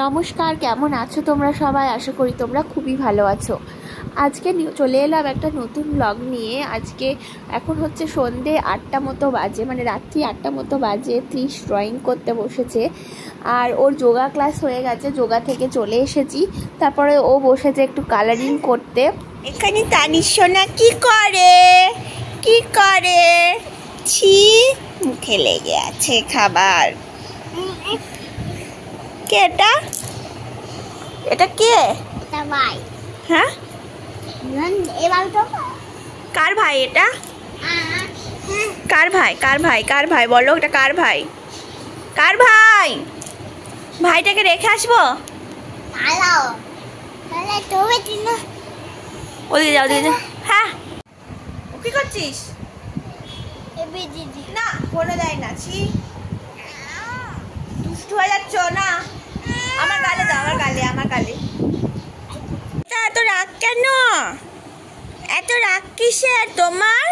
নমস্কার, কেমন আছো তোমরা সবাই? আশা করি তোমরা খুবই ভালো আছো। আজকে চলে এলাম একটা নতুন ব্লগ নিয়ে। আজকে এখন হচ্ছে সন্ধে 8টা মতো বাজে, মানে রাত্রি 8টা মতো বাজে। ত্রিশ ড্রয়িং করতে বসেছে আর ওর যোগা ক্লাস হয়ে গেছে, যোগা থেকে চলে এসেছি। তারপরে ও বসেছে একটু কালারিং করতে। এখানে তানির সোনা কি করে ছি, মুখে লেগে আছে খাবার। কে এটা? এটা কে? এটা ভাই। হ্যাঁ, এবার তো কার ভাই এটা? কার ভাই? কার ভাই? কার ভাই বলো, এটা কার ভাই? কার ভাই? ভাইটাকে রেখে আসবো। ভালো তাহলে তুমি তিন ওদিকে যাও, ওদিকে যাও। হ্যাঁ, ও কি করছিস? এবি দিদি না, ফোনে দেয় না। ছি, দুষ্টু হয়ে যাচ্ছ না। আমার গালে দাও, আমার গালে। এত রাগ কেন? এত রাগ কিসের তোমার?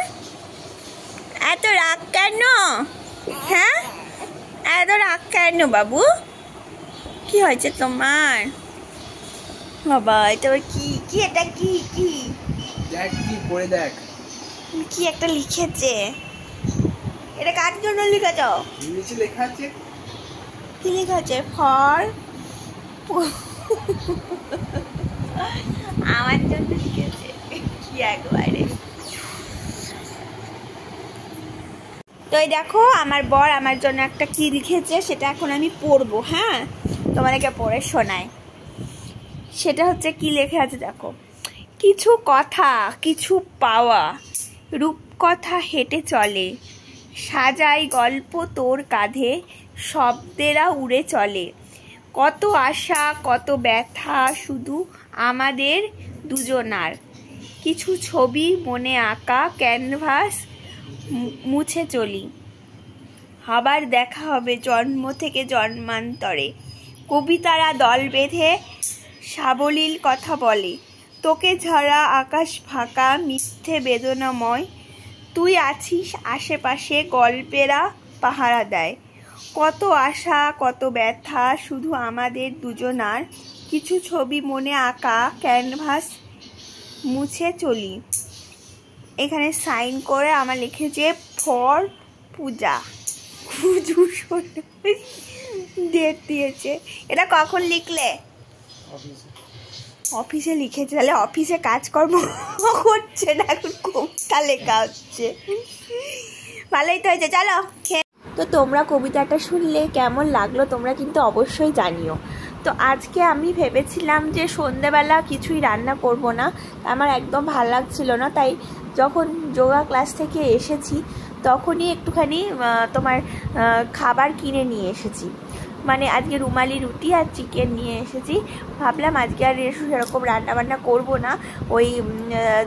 এত রাগ কেন? হ্যাঁ, এত রাগ কেন বাবু? কি হয়েছে তোমার? বাবা, এটা কি কি এটা কি কি দেখ, কি পড়ে দেখ, কি একটা লিখেছে। এটা কার জন্য লিখেছ? নিচে লেখা আছে। কি লিখেছে? ফর আমার জন্য লিখেছে। কি একবারে। তো এই দেখো, আমার বর আমার জন্য একটা কি লিখেছে, সেটা এখন আমি পড়বো। হ্যাঁ, তোমাদেরকে পড়ে শোনাই। সেটা হচ্ছে কি লেখা আছে দেখো। কিছু কথা, কিছু পাওয়া, রূপকথা হেঁটে চলে, সাজাই গল্প তোর কাঁধে, শব্দেরা উড়ে চলে, কত আশা কত ব্যথা শুধু আমাদের দুজনার, কিছু ছবি মনে আঁকা ক্যানভাস মুছে চলি, আবার দেখা হবে জন্ম থেকে জন্মান্তরে, কবিতারা দল বেঁধে সাবলীল কথা বলে, তোকে ঝরা আকাশ ফাঁকা মিথ্যে বেদনাময়, তুই আছিস আশেপাশে গল্পেরা পাহারা দেয়, কত আশা কত ব্যথা শুধু আমাদের দুজনার, কিছু ছবি মনে আঁকা ক্যানভাস মুছে চলি। এখানে সাইন করে আমার লিখেছে ফর পূজা। ডেট দিয়েছে। এটা কখন লিখলে? অফিসে লিখেছে। তাহলে অফিসে কাজকর্ম করছে না, এখন কবিতা লেখা হচ্ছে। ভালোই তো হয়েছে, চলো খেয়ে। তো তোমরা কবিতাটা শুনলে কেমন লাগলো তোমরা কিন্তু অবশ্যই জানিও। তো আজকে আমি ভেবেছিলাম যে সন্ধেবেলা কিছুই রান্না করব না, আমার একদম ভালো লাগছিল না। তাই যখন যোগা ক্লাস থেকে এসেছি তখনই একটুখানি তোমার খাবার কিনে নিয়ে এসেছি। মানে আজকে রুমালি রুটি আর চিকেন নিয়ে এসেছি। ভাবলাম আজকে আর সেরকম রান্নাবান্না করব না, ওই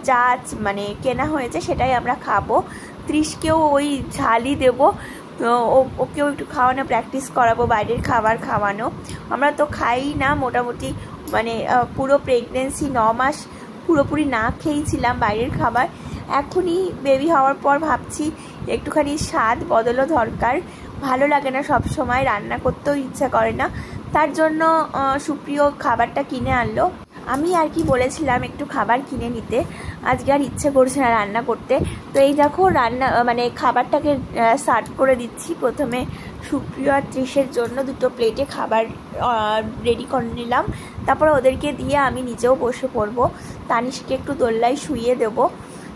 যা মানে কেনা হয়েছে সেটাই আমরা খাবো। ত্রিশকেও ওই ঝালই দেবো, ওকেও একটু খাওয়ানো প্র্যাকটিস করাবো, বাইরের খাবার খাওয়ানো। আমরা তো খাই না মোটামুটি, মানে পুরো প্রেগনেন্সি 9 মাস পুরোপুরি না খেয়েছিলাম বাইরের খাবার। এখনই বেবি হওয়ার পর ভাবছি একটুখানি স্বাদ বদলও দরকার, ভালো লাগে না সব সময়, রান্না করতেও ইচ্ছা করে না। তার জন্য সুপ্রিয় খাবারটা কিনে আনলো। আমি আর কি বলেছিলাম একটু খাবার কিনে নিতে, আজকে আর ইচ্ছে করছে না রান্না করতে। তো এই দেখো রান্না মানে খাবারটাকে সার্ভ করে দিচ্ছি। প্রথমে সুপ্রিয় আর ত্রিশের জন্য দুটো প্লেটে খাবার রেডি করে নিলাম, তারপরে ওদেরকে দিয়ে আমি নিজেও বসে পড়বো। তানিশকে একটু দোল্লায় শুইয়ে দেবো,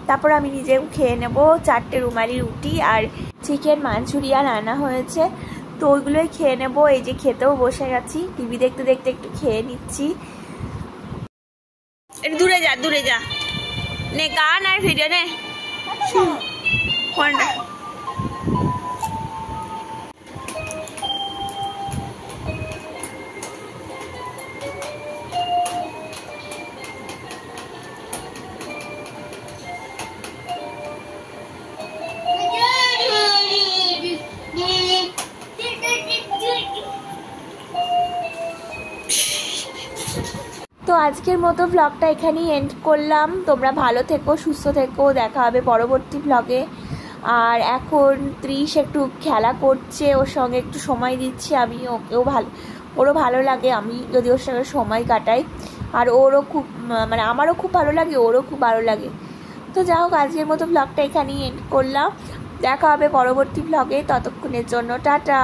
তারপর আমি নিজেও খেয়ে নেব। 4টে রুমালি রুটি আর চিকেন মাঞ্চুরিয়ান আনা হয়েছে, তো ওইগুলোই খেয়ে নেব। এই যে খেতেও বসে গেছি, টিভি দেখতে দেখতে একটু খেয়ে নিচ্ছি। দূরে যা, দূরে যা, নে গান আর ভিডিও নে। কোনটা? তো আজকের মতো ব্লগটা এখানেই এন্ড করলাম। তোমরা ভালো থেকো, সুস্থ থেকো, দেখা হবে পরবর্তী ব্লগে। আর এখন ত্রিশ একটু খেলা করছে, ওর সঙ্গে একটু সময় দিচ্ছি, আমি ওকেও ওরও ভালো লাগে আমি যদি ওর সঙ্গে সময় কাটাই, আর ওরও খুব মানে আমারও খুব ভালো লাগে, ওরও খুব ভালো লাগে। তো যা হোক, আজকের মতো ব্লগটা এখানেই এন্ড করলাম। দেখা হবে পরবর্তী ব্লগে, ততক্ষণের জন্য টাটা।